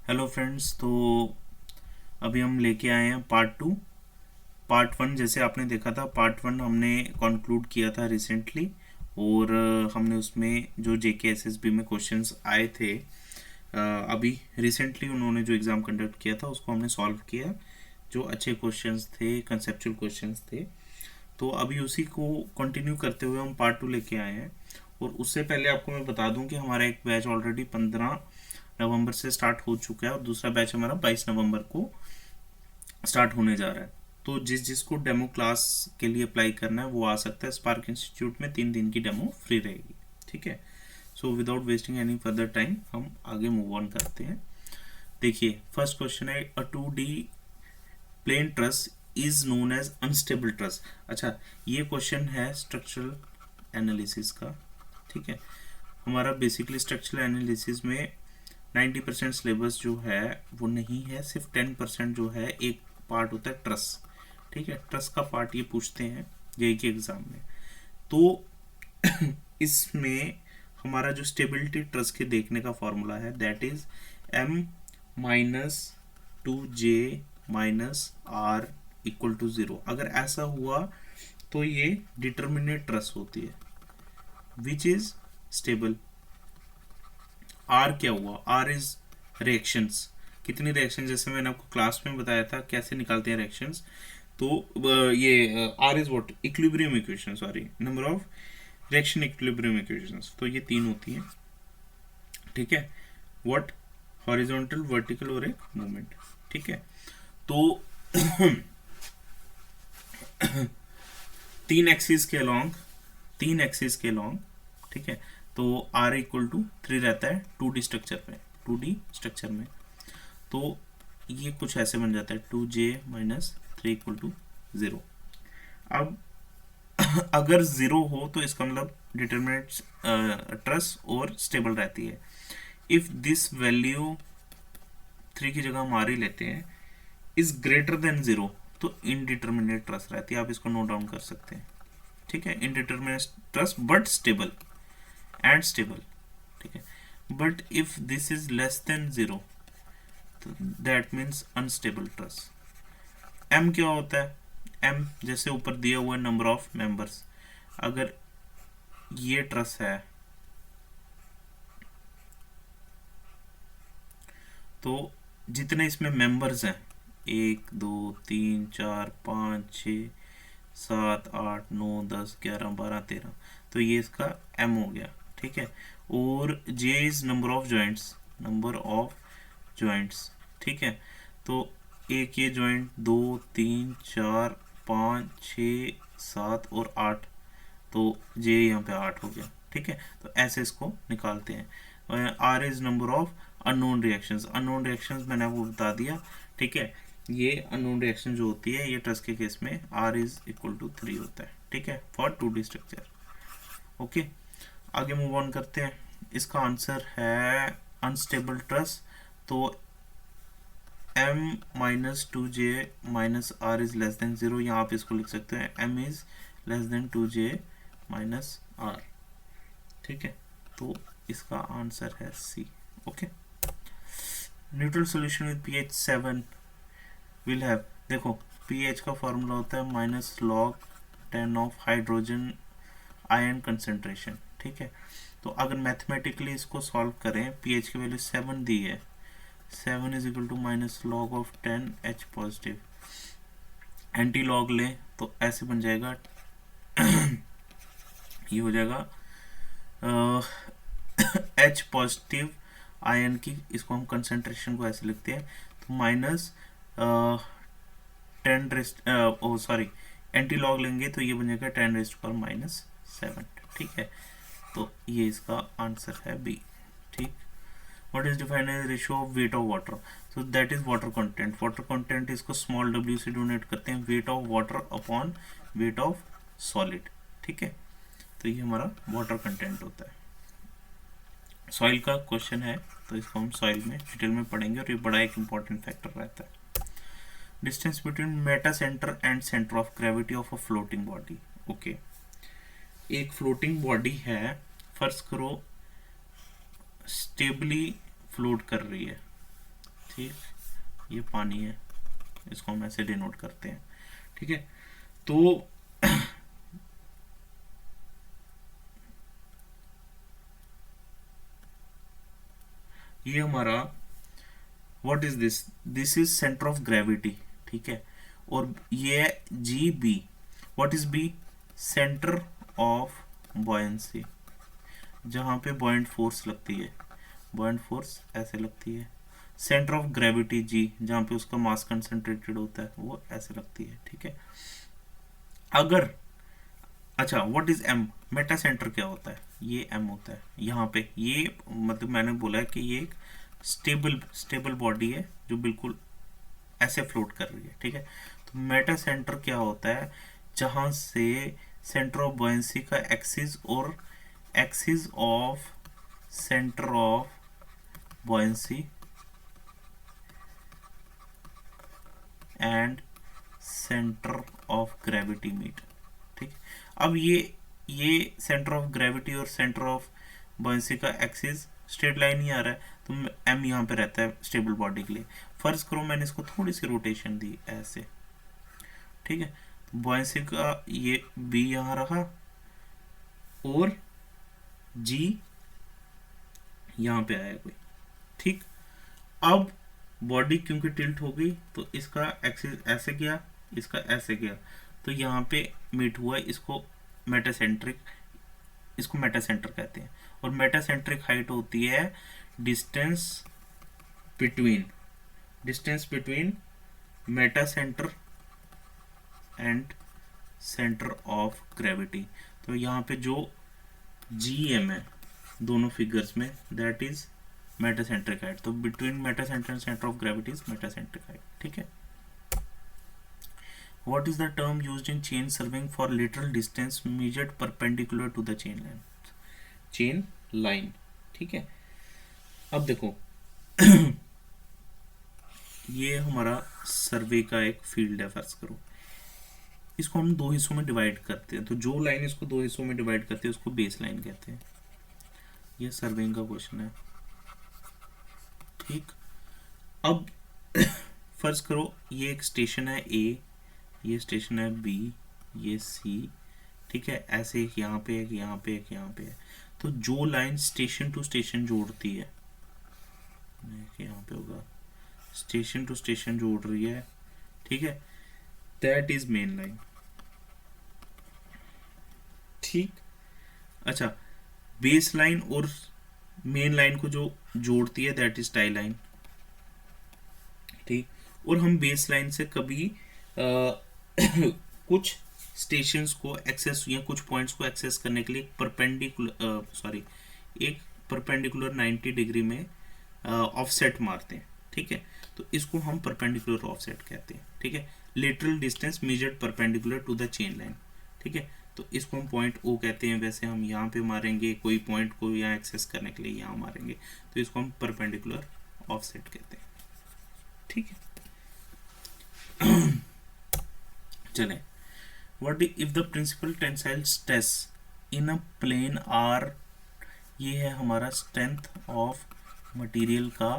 Hello friends. तो अभी हम लेके आए हैं पार्ट 2। पार्ट 1 जैसे आपने देखा था, पार्ट 1 हमने कंक्लूड किया था रिसेंटली। और हमने उसमें जो जेके एसएसबी में क्वेश्चंस आए थे, अभी रिसेंटली उन्होंने जो एग्ज़ाम कंडक्ट किया था उसको हमने सॉल्व किया। जो अच्छे क्वेश्चंस थे, कंसेप्चुअल क्वेश्चंस थे। तो अभी उसी को कंटिन्यू करते हुए हम पार्ट 2 लेके आए हैं। और उससे पहले आपको मैं बता दूं कि हमारा एक बैच ऑलरेडी 15 नवंबर से स्टार्ट हो चुका है और दूसरा बैच हमारा 22 नवंबर को स्टार्ट होने जा रहा है। तो जिसको डेमो क्लास के लिए अप्लाई करना है वो आ सकता है। स्पार्क इंस्टीट्यूट में 3 दिन की डेमो फ्री रहेगी। ठीक है। So without wasting any further time हम आगे मूव ऑन करते हैं। देखिए, फर्स्ट क्वेश्चन है, a 2D plane truss is known as unstable truss. अच्छा, ये क्वेश्चन है स्ट्रक्चरल एनालिसिस का। ठीक है। हमारा बेसिकली स्ट्रक्चरल एनालिसिस में 90% सिलेबस जो है वो नहीं है, सिर्फ 10% जो है एक पार्ट होता है ट्रस। ठीक है, ट्रस का पार्ट ये पूछते हैं जेईई के एग्जाम में। तो इसमें हमारा जो स्टेबिलिटी ट्रस के देखने का फॉर्मूला है that is M-2J minus R equal to 0। अगर ऐसा हुआ तो ये डिटर्मिनेट ट्रस होती है विच इज स्टेबल। आर क्या हुआ? R is reactions. कितनी रिएक्शन, जैसे मैंने आपको क्लास में बताया था कैसे निकालते हैं रिएक्शंस। तो ये R is what? Equilibrium equation, sorry, number of reaction equilibrium equations. तो ये 3 होती हैं। ठीक है। व्हाट? हॉरिजॉन्टल, वर्टिकल और एक मूवमेंट। ठीक है। तो 3 एक्सिस के लॉन्ग। ठीक है। तो आर इक्वल टू 3 रहता है 2D स्ट्रक्चर में। तो ये कुछ ऐसे बन जाता है 2J-3 इक्वल टू 0। अब अगर 0 हो तो इसका मतलब डिटरमिनेट ट्रस और स्टेबल रहती है। इफ दिस वैल्यू 3 की जगह हम आर ही लेते हैं, इज ग्रेटर देन 0, तो इनडिटर्मिनेट ट्रस रहती है। आप इसको नोट डाउन कर सकते हैं। ठीक है, indeterminate truss but stable and stable. ठीक है। But if this is less than 0, that means unstable truss. M क्या होता है? एम जैसे ऊपर दिया हुआ नंबर ऑफ मेंबर्स। अगर ये ट्रस है तो जितने इसमें मेंबर्स हैं, 1 2 3 4 5 6 7 8 9 10 11 12 13, तो ये इसका एम हो गया। ठीक है। और जे इज नंबर ऑफ जॉइंट्स। ठीक है। तो एक ये जॉइंट, 2 3 4 5 6 7 और 8, तो जे यहाँ पे 8 हो गया। ठीक है। तो ऐसे इसको निकालते हैं। R is number of unknown reactions. Unknown reactions मैंने आपको बता दिया। ठीक है। ये अननोन रिएक्शन जो होती है, ये ट्रस के केस में आर इज इक्वल टू 3 होता है। ठीक है, फॉर 2D स्ट्रक्चर। ओके, आगे मूव ऑन करते हैं। इसका आंसर है अनस्टेबल ट्रस। तो M-2J-R इज लेस देन 0। यहाँ आप इसको लिख सकते हैं M is less then 2J-R। ठीक है। तो इसका आंसर है C. Okay. Neutral solution with pH 7 will have, देखो pH का फॉर्मूला होता है -log 10 of hydrogen ion concentration. ठीक है। तो अगर मैथमेटिकली इसको सॉल्व करें, pH की वैल्यू 7 दी है, 7 is equal to -log 10 H positive. Anti log लें तो ऐसे बन जाएगा, ये हो जाएगा H पॉजिटिव आयन की, इसको हम कंसेंट्रेशन को ऐसे लिखते हैं, तो -10 एंटी लॉग लेंगे तो ये बन जाएगा 10⁻⁻7। ठीक है। तो ये इसका आंसर है बी। ठीक। What is defined as ratio of weight of water? So that is water content. Water content इसको स्मॉल w से डोनेट करते हैं, weight of water upon weight of solid. ठीक है। तो ये हमारा वाटर कंटेंट होता है। सॉइल का क्वेश्चन है तो इसको हम सॉइल में डिटेल में पढ़ेंगे और ये बड़ा एक इंपॉर्टेंट फैक्टर रहता है। Distance between Meta centre and centre of gravity of a floating body. Okay, एक फ्लोटिंग बॉडी है, फर्ज करो स्टेबली फ्लोट कर रही है। ठीक, ये पानी है, इसको हम ऐसे डिनोट करते हैं। ठीक है, तो ये हमारा what is this, this is centre of gravity. ठीक है, और ये G B, what is B, centre of buoyancy, जहाँ पे बॉयंट फोर्स लगती है, बॉयंट फोर्स ऐसे लगती है। सेंटर ऑफ ग्रेविटी जी, जहाँ पे उसका मास कंसंट्रेटेड होता है, वो ऐसे लगती है। ठीक है, अगर अच्छा what is M, metacentre क्या होता है, ये एम होता है यहाँ पे। ये मतलब मैंने बोला है कि ये एक स्टेबल स्टेबल बॉडी है जो बिल्कुल ऐसे फ्लोट कर रही है। ठीक है, तो मेटा सेंटर क्या होता है, जहाँ से सेंटर ऑफ बॉयंसी का एक्सिस और axis of centre of buoyancy and centre of gravity meet. ठीक, अब ये सेंटर ऑफ ग्रेविटी और सेंटर ऑफ बॉयंसी का एक्सिस स्ट्रेट लाइन ही आ रहा है, तो एम यहाँ पे रहता है स्टेबल बॉडी के लिए। फर्ज करो मैंने इसको थोड़ी सी रोटेशन दी ऐसे। ठीक है, बॉयंसी का ये बी यहाँ रहा और जी यहाँ पे आया कोई। ठीक, अब बॉडी क्योंकि टिल्ट हो गई तो इसका एक्सिस ऐसे गया, इसका ऐसे गया, तो यहाँ पे मीट हुआ, इसको मेटासेंट्रिक, इसको मेटासेंटर कहते हैं। और मेटासेंट्रिक हाइट होती है distance between, distance between metacentre and centre of gravity. तो यहाँ पे जो जी एम है दोनों फिगर्स में, दैट इज मेटासेंट्रिक हाइट। तो between metacentre and centre of gravity is metacentric height. ठीक है, what is the term used in chain serving for literal distance measured perpendicular to the chain line, chain line। ठीक है, अब देखो ये हमारा सर्वे का एक फील्ड है, फर्ज करो इसको हम दो हिस्सों में डिवाइड करते हैं, तो जो लाइन इसको दो हिस्सों में डिवाइड करते हैं उसको बेस लाइन कहते हैं। ये सर्वेइंग का क्वेश्चन है। ठीक, अब फर्ज करो ये एक स्टेशन है ए, ये स्टेशन है बी, ये सी। ठीक है, ऐसे एक यहाँ पे, एक यहाँ पे, एक यहाँ पे है। तो जो लाइन स्टेशन टू स्टेशन जोड़ती है, यहाँ पे होगा स्टेशन टू स्टेशन जोड़ रही है, ठीक है, दैट इज मेन लाइन। ठीक, अच्छा बेस लाइन और मेन लाइन को जो जोड़ती है दैट इज टाई लाइन। ठीक, और हम बेस लाइन से कभी कुछ स्टेशंस को एक्सेस या कुछ पॉइंट्स को एक्सेस करने के लिए एक परपेंडिकुलर 90 डिग्री में ऑफसेट मारते हैं। ठीक है, तो इसको हम परपेंडिकुलर ऑफसेट कहते हैं। ठीक है, lateral distance measured perpendicular to the chain line. ठीक है, तो इसको हम पॉइंट ओ कहते हैं। वैसे हम यहाँ पे मारेंगे, कोई पॉइंट को यहाँ एक्सेस करने के लिए यहाँ मारेंगे, तो इसको हम परपेंडिकुलर ऑफसेट कहते हैं। ठीक है, चले, what if the principal tensile stress in a plane are, ये है हमारा स्ट्रेंथ ऑफ मटेरियल का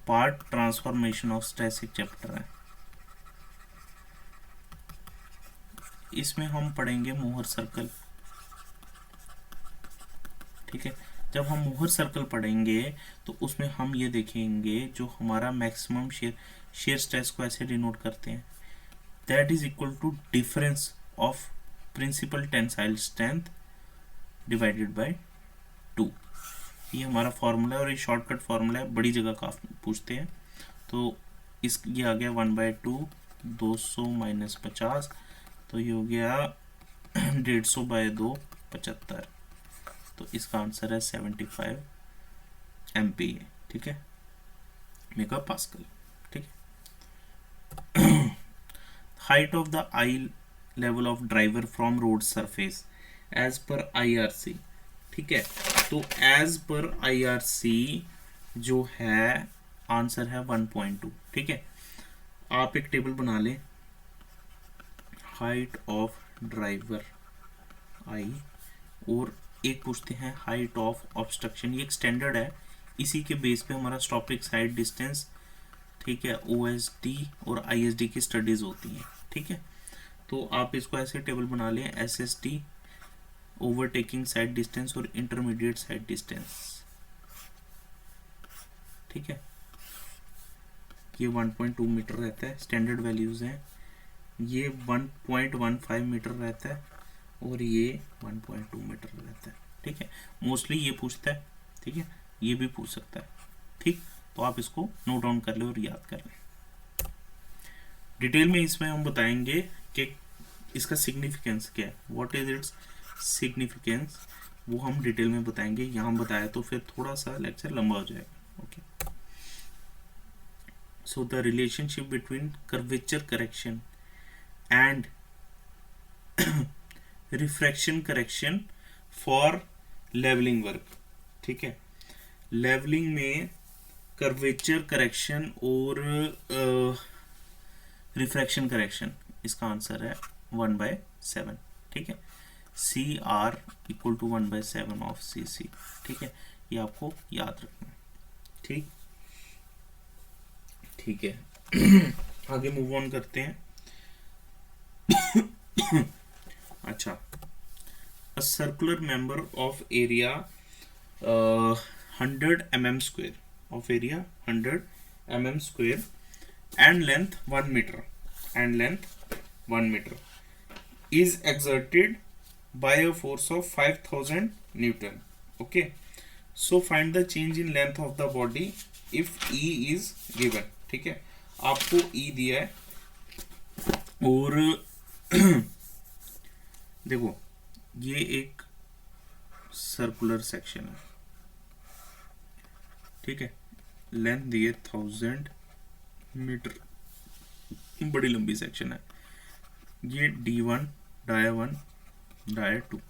पार्ट ट्रांसफॉर्मेशन ऑफ स्ट्रेस एक चैप्टर है। इसमें हम पढ़ेंगे मोहर सर्कल। ठीक है, जब हम मोहर सर्कल पढ़ेंगे तो उसमें हम ये देखेंगे जो हमारा मैक्सिमम शेयर स्ट्रेस को ऐसे डिनोट करते हैं, that is equal to difference of principal tensile strength divided by 2। ये हमारा फॉर्मूला है और ये शॉर्टकट फॉर्मूला है, बड़ी जगह का पूछते हैं। तो इस ये आ गया 1/2, 200 माइनस 50, तो ये हो गया 150 बाय 2, 75। तो इसका आंसर है 75 MPa। ठीक है, मेगा पास्कल। ठीक है, height of the eye level of driver from road surface as per IRC। ठीक है, तो एज पर IRC जो है आंसर है 1.2। ठीक है, आप एक टेबल बना लें, हाइट ऑफ ड्राइवर आई, और एक पूछते हैं हाइट ऑफ ऑब्स्ट्रक्शन। ये एक स्टैंडर्ड है, इसी के बेस पे हमारा स्टॉपिक साइड डिस्टेंस ठीक है, OSD और ISD की स्टडीज होती हैं। ठीक है, तो आप इसको ऐसे टेबल बना लें, SSD ओवरटेकिंग साइड डिस्टेंस और इंटरमीडिएट साइड डिस्टेंस। ठीक है, ये 1.2 मीटर रहता है, स्टैंडर्ड वैल्यूज हैं। ये 1.15 मीटर रहता है और ये 1.2 मीटर रहता है। ठीक है, मोस्टली ये पूछता है। ठीक है, ये भी पूछ सकता है। ठीक, तो आप इसको नोट डाउन कर लें और याद कर लें। डिटेल में इसमें हम बताएंगे कि इसका सिग्निफिकेंस क्या है, व्हाट इज इट्स सिग्निफिकेंस, वो हम डिटेल में बताएंगे। यहाँ बताया तो फिर थोड़ा सा लेक्चर लंबा हो जाएगा। Okay, so the relationship between curvature correction and refraction correction for leveling work। ठीक है, लेवलिंग में कर्वेचर करेक्शन और रिफ्रैक्शन करेक्शन, इसका आंसर है 1/7। ठीक है, CR equal to 1/7 of CC। ठीक है, ये आपको याद रखना है। ठीक, ठीक है आगे मूव ऑन करते हैं। अच्छा, a circular member of area 100 mm square, of area 100 mm square and length 1 meter, and length 1 meter is exerted by a force of 5000 Newton. Okay, so find the change in length of the body if E is given। ठीक है, आपको E दिया है और देखो ये एक circular section है। ठीक है, लेंथ दी है 1000 मीटर, बड़ी लंबी सेक्शन है। ये D1 डाया 1 डाया 2,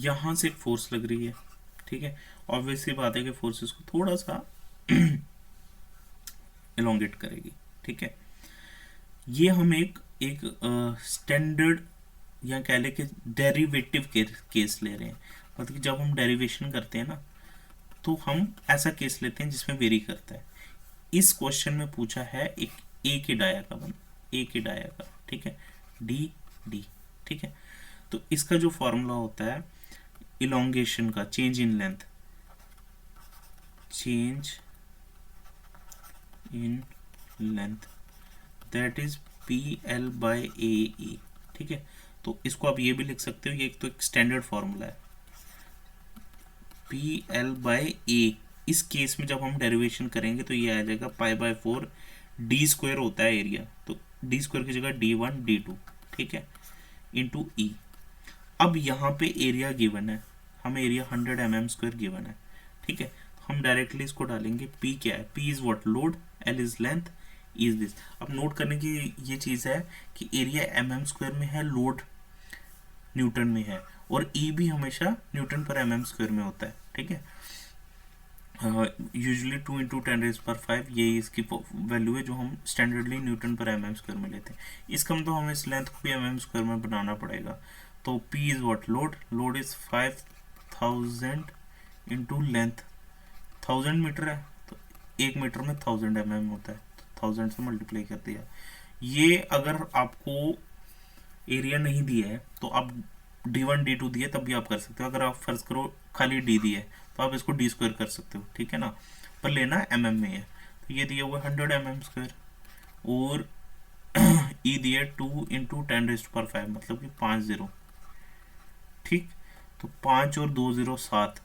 यहां से एक फोर्स लग रही है। ठीक है, ऑब्वियसली बात है कि फोर्सेस को थोड़ा सा एलोंगेट करेगी। ठीक है, ये हम एक स्टैंडर्ड या कह ले कि डेरिवेटिव केस ले रहे हैं। मतलब कि जब हम डेरिवेशन करते हैं ना, तो हम ऐसा केस लेते हैं जिसमें वेरी करता है। इस क्वेश्चन में पूछा है एक ही डाया का एक ही डाया का। ठीक है, डी डी। ठीक है, तो इसका जो फॉर्मूला होता है इलोंगेशन का, change in length, change in length, that is PL/AE। ठीक है, तो इसको आप ये भी लिख सकते हो, ये एक तो एक स्टैंडर्ड फॉर्मूला है PL/A। इस केस में जब हम डेरिवेशन करेंगे तो ये आ जाएगा π/4 D² होता है एरिया, तो D² की जगह D1 D2। ठीक है, इंटू E। अब यहाँ पे एरिया गिवन है, हमें एरिया 100 mm² गिवन है। ठीक है, हम डायरेक्टली इसको डालेंगे। P क्या है, P is what, load, L is length, is this. अब नोट करने की ये चीज़ है कि एरिया mm² में है, लोड न्यूटन में है, और E भी हमेशा न्यूटन पर mm² में होता है। ठीक है, यूजुअली 2 × 10⁵ ये इसकी वैल्यू है जो हम स्टैंडर्डली न्यूटन पर mm² में लेते हैं। इसका मतलब हमें इस लेंथ को भी mm² में बनाना पड़ेगा। तो P is what, load, load is 5000 into length, 1000 metre है तो 1 मीटर में 1000 mm होता है, तो 1000 से मल्टीप्लाई कर दिया। ये अगर आपको एरिया नहीं दिया है तो आप D1 D2 दिए तब भी आप कर सकते हो। अगर आप फर्ज करो खाली D दिए तो आप इसको D² कर सकते हो। ठीक है ना, पर लेना mm में है। तो ये दिया हुआ 100 mm² और E दिया 2 × 10⁵ मतलब कि 5 0। ठीक, तो 5 और 2 0 7,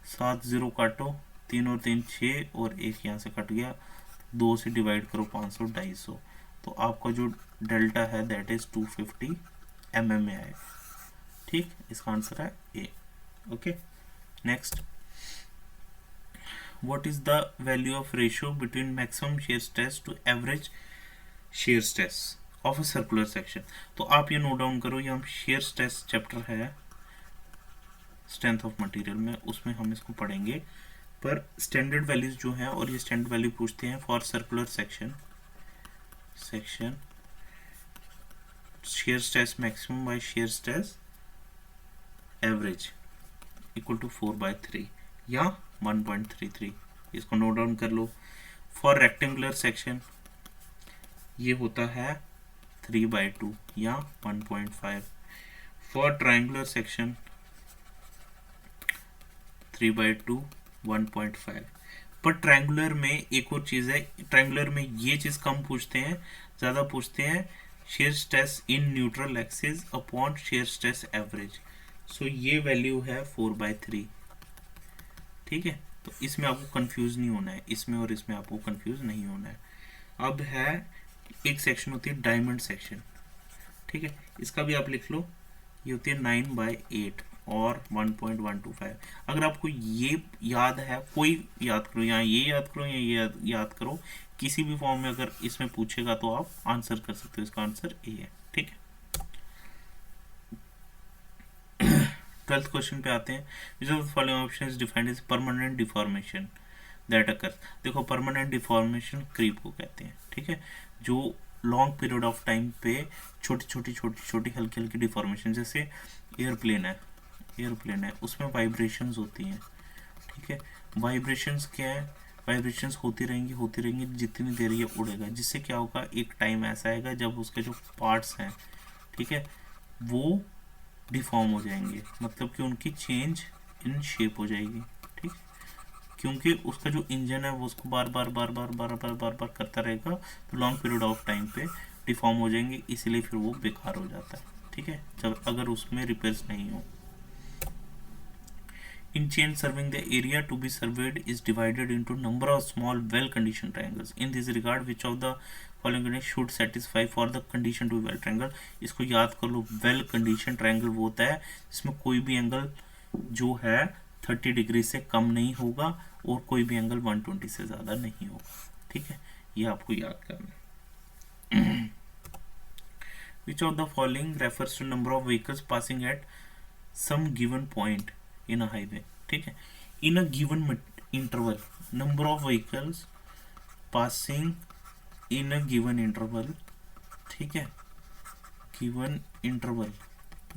7 0 काटो, 3 और 3 6 और 1 यहाँ से कट गया, 2 से डिवाइड करो 500 250, तो आपका जो डेल्टा है दैट इज 250 mm में आएगा। ठीक, इसका आंसर है A. Okay, next, what is the value of ratio between maximum shear stress to average shear stress of a circular section. तो आप ये नोट डाउन करो, ये हम shear stress चैप्टर है स्ट्रेंथ ऑफ मटेरियल में, उसमें हम इसको पढ़ेंगे। पर स्टैंडर्ड वैल्यूज जो है, और ये स्टैंडर्ड वैल्यू पूछते हैं for circular section shear stress maximum by shear stress average equal to 4/3 या 1.33। इसको नोट डाउन कर लो। फॉर रेक्टेंगुलर सेक्शन ये होता है 3/2 या 1.5। For triangular section 3/2 1.5। पर ट्रायंगुलर में एक और चीज़ है, ट्रायंगुलर में ये चीज़ कम पूछते हैं, ज़्यादा पूछते हैं shear stress in neutral axis upon shear stress average. So ये वैल्यू है 4/3। ठीक है, तो इसमें आपको कंफ्यूज नहीं होना है, इसमें और इसमें आपको कंफ्यूज नहीं होना है। अब है एक सेक्शन होती है डायमंड सेक्शन। ठीक है, इसका भी आप लिख लो, ये होती है 9/8 और 1.125। अगर आपको ये याद है, कोई याद करो, यहाँ ये याद करो या ये याद करो, किसी भी फॉर्म में अगर इसमें पूछेगा तो आप आंसर कर सकते हो। इसका आंसर ए है। ठीक है, 12th क्वेश्चन पे आते हैं। Which of the following option is defined as permanent deformation that occurs. देखो, परमानेंट डिफॉर्मेशन क्रीप को कहते हैं। ठीक है, जो लॉन्ग पीरियड ऑफ टाइम पे छोटी छोटी हल्की हल्की डिफॉर्मेशन, जैसे एयरप्लेन है उसमें वाइब्रेशंस होती हैं। ठीक है, वाइब्रेशंस क्या है, वाइब्रेशंस होती रहेंगी जितनी देर ये उड़ेगा, जिससे क्या होगा, एक टाइम ऐसा आएगा जब उसके जो पार्ट्स हैं, ठीक है, वो डिफॉर्म हो जाएंगे, मतलब कि उनकी चेंज इन शेप हो जाएगी। ठीक, क्योंकि उसका जो इंजन है वो उसको बार बार करता रहेगा, तो लॉन्ग पीरियड ऑफ टाइम पे डिफॉर्म हो जाएंगे, इसलिए फिर वो बेकार हो जाता है। ठीक है, जब अगर उसमें रिपेयर्स नहीं हो। In chain serving, the area to be surveyed is divided into number of small well-conditioned triangles. In this regard, which of the following conditions should satisfy for the condition to be well triangle? इसको याद कर लो, well conditioned triangle वो होता है जिसमें कोई भी angle जो है 30 डिग्री से कम नहीं होगा और कोई भी एंगल 120 से ज़्यादा नहीं होगा। ठीक है, ये आपको याद करना है। Which of the following refers to number of vehicles passing at some given point in a highway? ठीक है, in a given interval, number of vehicles passing in a given interval। ठीक है, given interval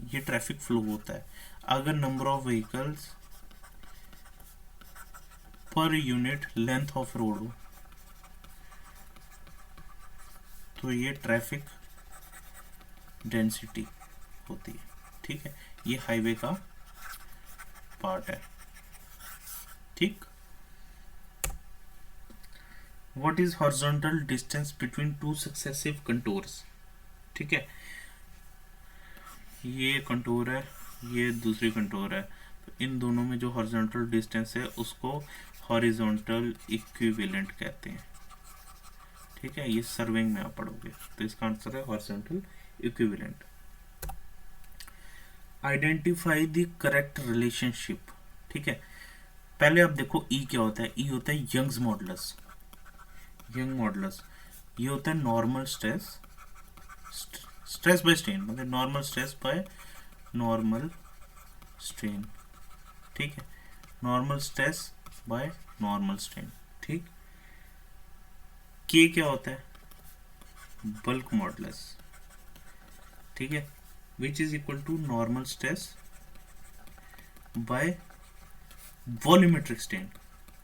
ये traffic flow होता है। अगर number of vehicles per unit length of road हो तो ये ट्रैफिक डेंसिटी होती है। ठीक है, ये हाईवे का पार्ट है। ठीक, what is horizontal distance between two successive contours? ठीक है, ये कंटूर है, ये दूसरी कंटूर है, तो इन दोनों में जो हॉरिजॉन्टल डिस्टेंस है उसको हॉरिजॉन्टल इक्विवेलेंट कहते हैं। ठीक है, ये सर्विंग में आप पढ़ोगे, तो इसका आंसर है horizontal equivalent. Identify the correct relationship. ठीक है, पहले आप देखो ई क्या होता है। ई होता है यंग्स मॉडुलस। यंग मॉडुलस ये होता है normal stress, stress by strain, मतलब normal stress by normal strain. ठीक है, normal stress by normal strain. ठीक, के क्या होता है, बल्क मॉडुलस। ठीक है, which is equal to normal stress by volumetric strain,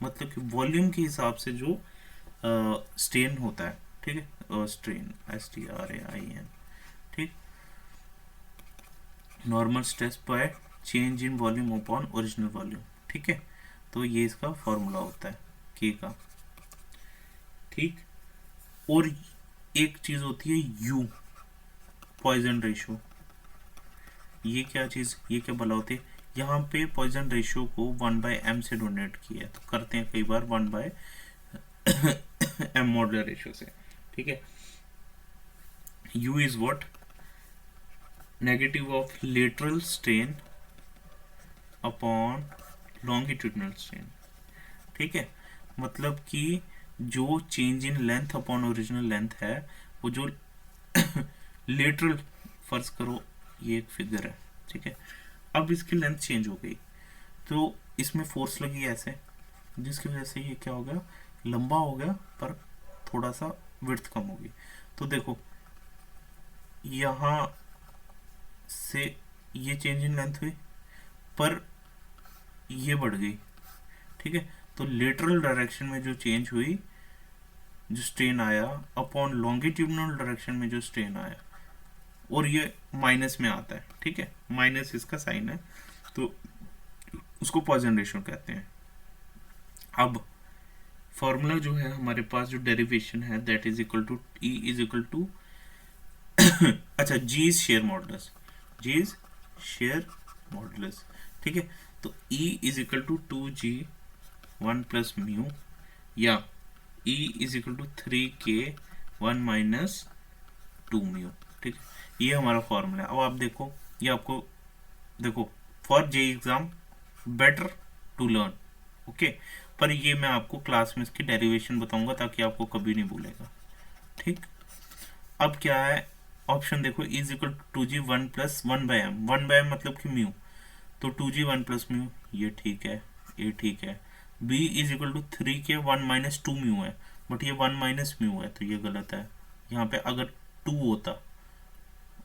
मतलब कि वॉल्यूम के हिसाब से जो स्ट्रेन होता है। ठीक है, स्ट्रेन STRAIN। ठीक, normal stress by change in volume upon original volume. ठीक है, तो ये इसका फॉर्मूला होता है के का। ठीक, और एक चीज होती है यू, पॉइजन रेशियो। ये क्या चीज, ये क्या बला होती है, यहाँ पे पॉइजन रेशियो को 1/m से डोनेट किया है, तो करते हैं कई बार 1/m मॉडुलर रेशियो से। ठीक है, u is what, negative of lateral strain upon longitudinal strain. ठीक है, मतलब कि जो change in length upon original length है वो जो लेटरल, फर्ज करो ये एक फिगर है। ठीक है, अब इसकी लेंथ चेंज हो गई तो इसमें फोर्स लगी ऐसे, जिसकी वजह से ये क्या हो गया, लंबा हो गया पर थोड़ा सा विड्थ कम होगी। तो देखो यहाँ से ये चेंज इन लेंथ हुई पर ये बढ़ गई। ठीक है, तो लेटरल डायरेक्शन में जो चेंज हुई जो स्ट्रेन आया अपॉन लॉन्गिट्यूडनल डायरेक्शन में जो स्ट्रेन आया, और ये माइनस में आता है, ठीक है, माइनस इसका साइन है, तो उसको पॉइजन रेशियो कहते हैं। अब फॉर्मूला जो है हमारे पास, जो डेरिवेशन है, that is equal to E is equal to अच्छा, G is shear modulus, G is shear modulus, ठीक है। तो E is equal to 2g 1 plus mu, या E is equal to 3k 1 minus 2 mu, ठीक है, ये हमारा फॉर्मूला है। अब आप देखो, ये आपको देखो, for JE exam better to learn, okay, पर ये मैं आपको क्लास में इसकी डेरिवेशन बताऊंगा ताकि आपको कभी नहीं भूलेगा, ठीक। अब क्या है, ऑप्शन देखो, is equal to G 1 plus 1/m, 1/m मतलब कि म्यू, तो 2g 1 प्लस म्यू, ये ठीक है, ये ठीक है। b is equal to 3k 1 minus 2 mu है, बट ये 1 माइनस म्यू है, तो ये गलत है। यहाँ पे अगर 2 होता,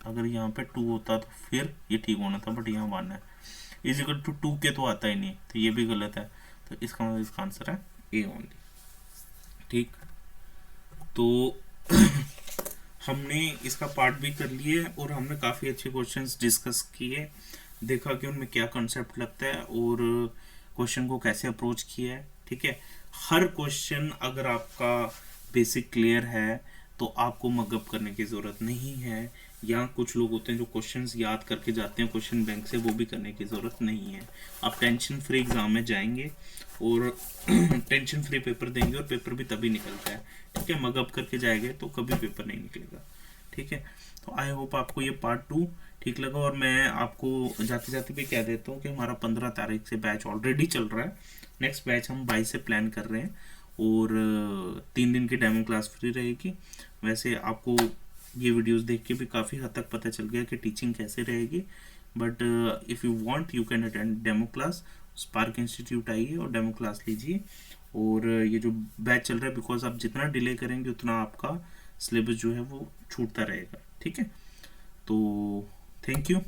अगर यहाँ पे 2 होता तो फिर ये ठीक होना था, बट यहाँ 1 है। इज इक्वल टू 2k तो आता ही नहीं, तो ये भी गलत है, तो इसका मतलब इसका आंसर है ए ओनली, ठीक। तो हमने इसका पार्ट भी कर लिए और हमने काफ़ी अच्छे क्वेश्चंस डिस्कस किए, देखा कि उनमें क्या कॉन्सेप्ट लगता है और क्वेश्चन को कैसे अप्रोच किया है, ठीक है। हर क्वेश्चन अगर आपका बेसिक क्लियर है तो आपको मगअप करने की ज़रूरत नहीं है, या कुछ लोग होते हैं जो क्वेश्चंस याद करके जाते हैं क्वेश्चन बैंक से, वो भी करने की ज़रूरत नहीं है। आप टेंशन फ्री एग्ज़ाम में जाएंगे और टेंशन फ्री पेपर देंगे, और पेपर भी तभी निकलता है, ठीक है। मगअप करके जाएंगे तो कभी पेपर नहीं निकलेगा, ठीक है। तो आई होप आपको ये पार्ट 2 ठीक लगा, और मैं आपको जाते जाते भी कह देता हूँ कि हमारा 15 तारीख से बैच ऑलरेडी चल रहा है, नेक्स्ट बैच हम 22 से प्लान कर रहे हैं, और 3 दिन की डेमो क्लास फ्री रहेगी। वैसे आपको ये वीडियोस देख के भी काफ़ी हद तक पता चल गया कि टीचिंग कैसे रहेगी, but if you want you can attend demo class, spark institute आइए और डेमो क्लास लीजिए। और ये जो बैच चल रहा है, बिकॉज आप जितना डिले करेंगे उतना आपका सिलेबस जो है वो छूटता रहेगा, ठीक है। तो थैंक यू।